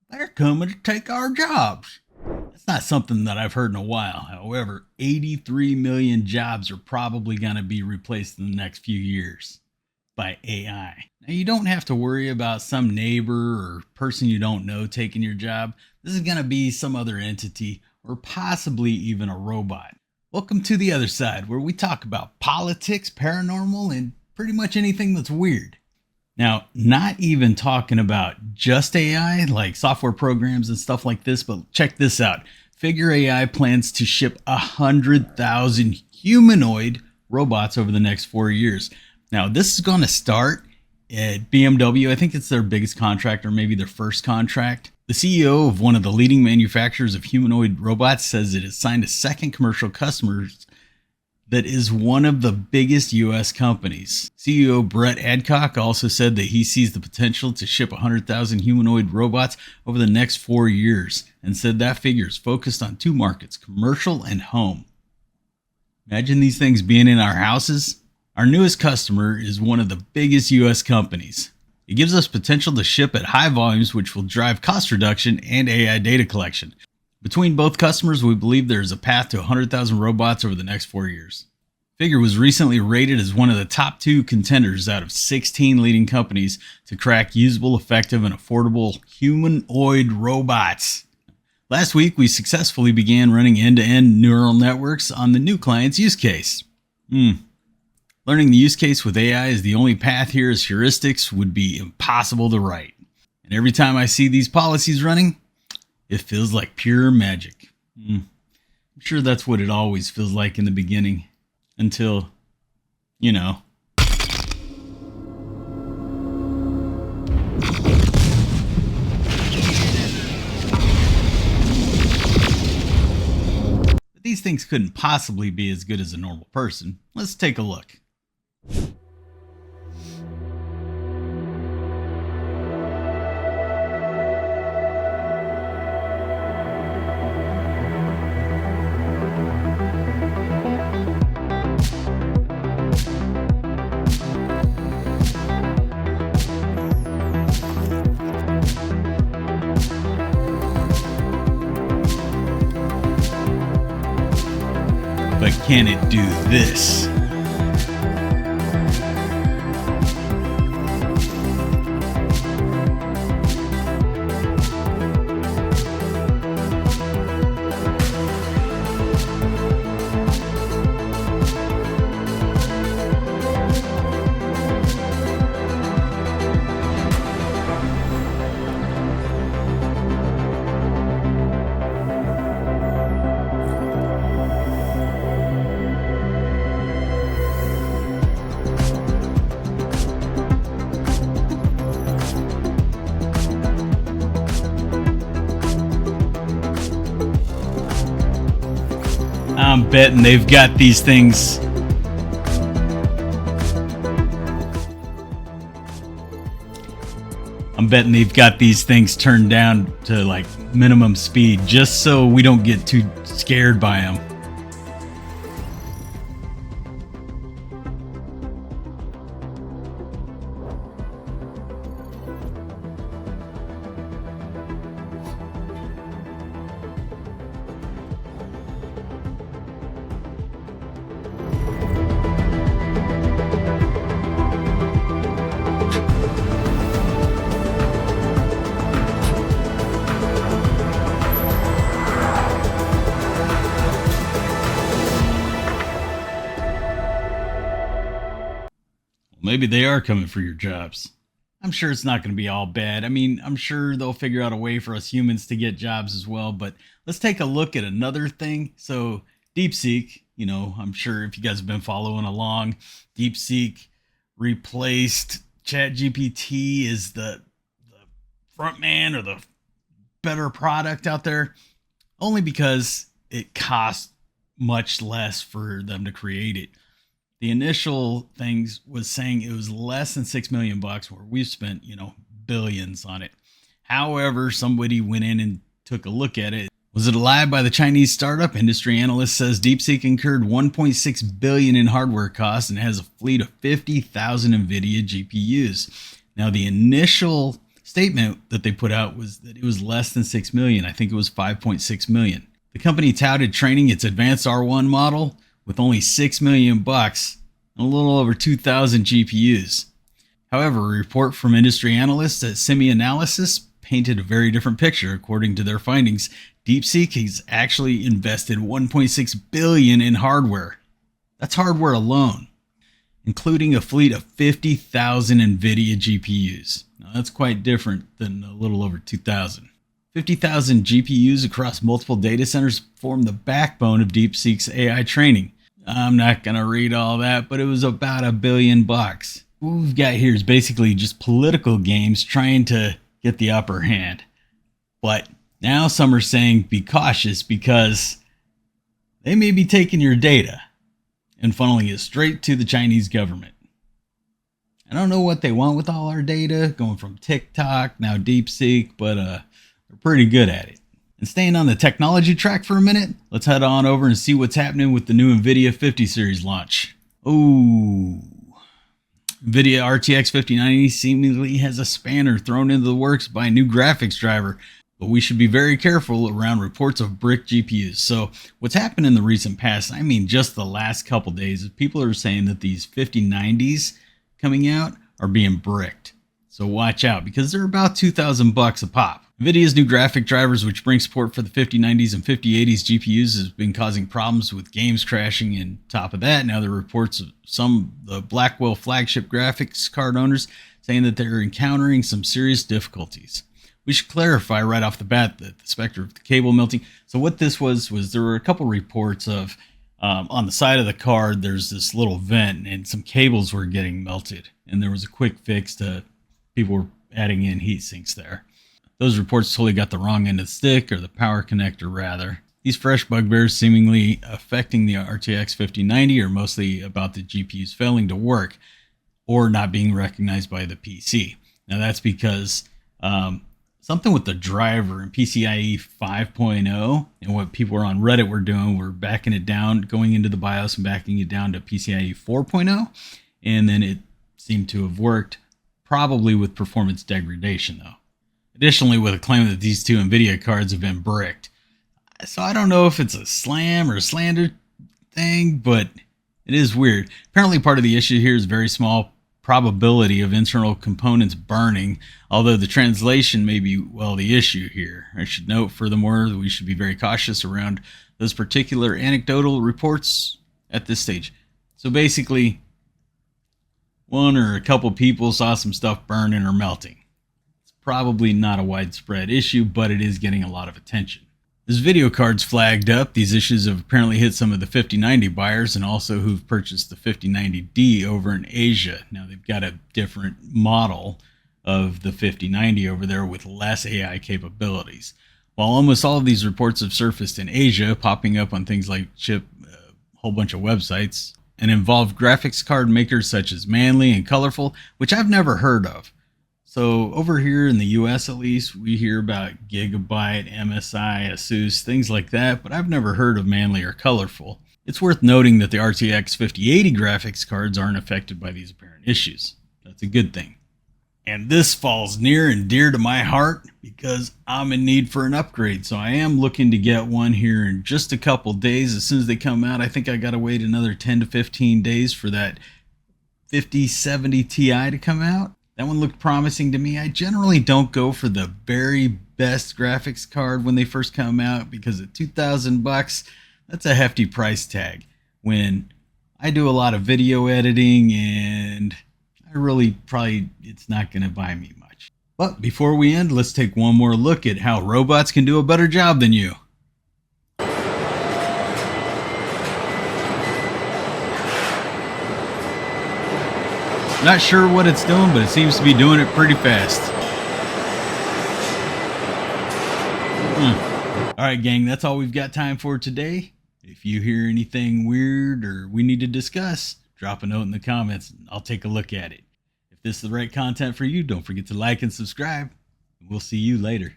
they're coming to take our jobs. That's not something that I've heard in a while. However, 83 million jobs are probably going to be replaced in the next few years by AI. Now, you don't have to worry about some neighbor or person you don't know taking your job. This is going to be some other entity or possibly even a robot. Welcome to the other side, where we talk about politics, paranormal, and pretty much anything that's weird. Now, not even talking about just AI, like software programs and stuff like this, but check this out. Figure AI plans to ship 100,000 humanoid robots over the next 4 years. Now, this is going to start at BMW. I think it's their biggest contract, or maybe their first contract. The CEO of one of the leading manufacturers of humanoid robots says it has signed a second commercial customer that is one of the biggest U.S. companies. CEO Brett Adcock also said that he sees the potential to ship 100,000 humanoid robots over the next 4 years, and said that figure is focused on two markets, commercial and home. Imagine these things being in our houses. Our newest customer is one of the biggest U.S. companies. It gives us potential to ship at high volumes, which will drive cost reduction and AI data collection. Between both customers, we believe there is a path to 100,000 robots over the next 4 years. Figure was recently rated as one of the top 2 contenders out of 16 leading companies to crack usable, effective, and affordable humanoid robots. Last week, we successfully began running end-to-end neural networks on the new client's use case. Learning the use case with AI is the only path here, as heuristics would be impossible to write. And every time I see these policies running, it feels like pure magic. I'm sure that's what it always feels like in the beginning. Until, you know. But these things couldn't possibly be as good as a normal person. Let's take a look. But can it do this? I'm betting they've got these things. I'm betting they've got these things turned down to like minimum speed just so we don't get too scared by them. Maybe they are coming for your jobs. I'm sure it's not going to be all bad. I mean, I'm sure they'll figure out a way for us humans to get jobs as well. But let's take a look at another thing. So DeepSeek, I'm sure if you guys have been following along, DeepSeek replaced ChatGPT as the front man or the better product out there, only because it cost much less for them to create it. The initial things was saying it was less than $6 million, where we've spent, billions on it. However, somebody went in and took a look at it. Was it a lie by the Chinese startup? Industry analyst says DeepSeek incurred $1.6 billion in hardware costs and has a fleet of 50,000 Nvidia GPUs. Now, the initial Statement that they put out was that it was less than 6 million. I think it was 5.6 million. The company touted training its advanced R1 model with only 6 million bucks and a little over 2,000 GPUs. However, a report from industry analysts at SemiAnalysis painted a very different picture. According to their findings, DeepSeek has actually invested 1.6 billion in hardware. That's hardware alone, including a fleet of 50,000 Nvidia GPUs. Now, that's quite different than a little over 2,000. 50,000 GPUs across multiple data centers form the backbone of DeepSeek's AI training. I'm not going to read all that, but it was about $1 billion. What we've got here is basically just political games trying to get the upper hand. But now some are saying be cautious because they may be taking your data and funneling it straight to the Chinese government. I don't know what they want with all our data, going from TikTok, now DeepSeek, but they're pretty good at it. And staying on the technology track for a minute, let's head on over and see what's happening with the new Nvidia 50 series launch. Ooh. Nvidia RTX 5090 seemingly has a spanner thrown into the works by a new graphics driver, but we should be very careful around reports of brick GPUs. So what's happened in the recent past, I mean just the last couple days, is people are saying that these 5090s coming out are being bricked. So watch out because they're about 2,000 bucks a pop. Nvidia's new graphic drivers, which bring support for the 5090s and 5080s GPUs, has been causing problems with games crashing. And top of that, now there are reports of some of the Blackwell flagship graphics card owners saying that they're encountering some serious difficulties. We should clarify right off the bat that the specter of the cable melting. So what this was there were a couple reports of on the side of the card, there's this little vent and some cables were getting melted. And there was a quick fix to people were adding in heat sinks there. Those reports totally got the wrong end of the stick, or the power connector rather. These fresh bugbears seemingly affecting the RTX 5090 are mostly about the GPUs failing to work or not being recognized by the PC. Now that's because something with the driver in PCIe 5.0 and what people on Reddit were doing were backing it down, going into the BIOS and backing it down to PCIe 4.0, and then it seemed to have worked, probably with performance degradation though. Additionally, with a claim that these two Nvidia cards have been bricked. So I don't know if it's a slam or a slander thing, but it is weird. Apparently part of the issue here is very small probability of internal components burning, although the translation may be, well, the issue here. I should note furthermore that we should be very cautious around those particular anecdotal reports at this stage. So basically, one or a couple people saw some stuff burning or melting. Probably not a widespread issue, but it is getting a lot of attention. As video cards flagged up, these issues have apparently hit some of the 5090 buyers and also who've purchased the 5090D over in Asia. Now they've got a different model of the 5090 over there with less AI capabilities. While almost all of these reports have surfaced in Asia, popping up on things like a whole bunch of websites, and involve graphics card makers such as Manly and Colorful, which I've never heard of. So over here in the US at least, we hear about Gigabyte, MSI, Asus, things like that, but I've never heard of Manly or Colorful. It's worth noting that the RTX 5080 graphics cards aren't affected by these apparent issues. That's a good thing. And this falls near and dear to my heart because I'm in need for an upgrade. So I am looking to get one here in just a couple days. As soon as they come out, I think I got to wait another 10 to 15 days for that 5070 Ti to come out. That one looked promising to me. I generally don't go for the very best graphics card when they first come out because at 2,000 bucks, that's a hefty price tag. When I do a lot of video editing and it's not going to buy me much. But before we end, let's take one more look at how robots can do a better job than you. Not sure what it's doing, but it seems to be doing it pretty fast. All right, gang, that's all we've got time for today. If you hear anything weird or we need to discuss, drop a note in the comments and I'll take a look at it. If this is the right content for you, don't forget to like and subscribe. We'll see you later.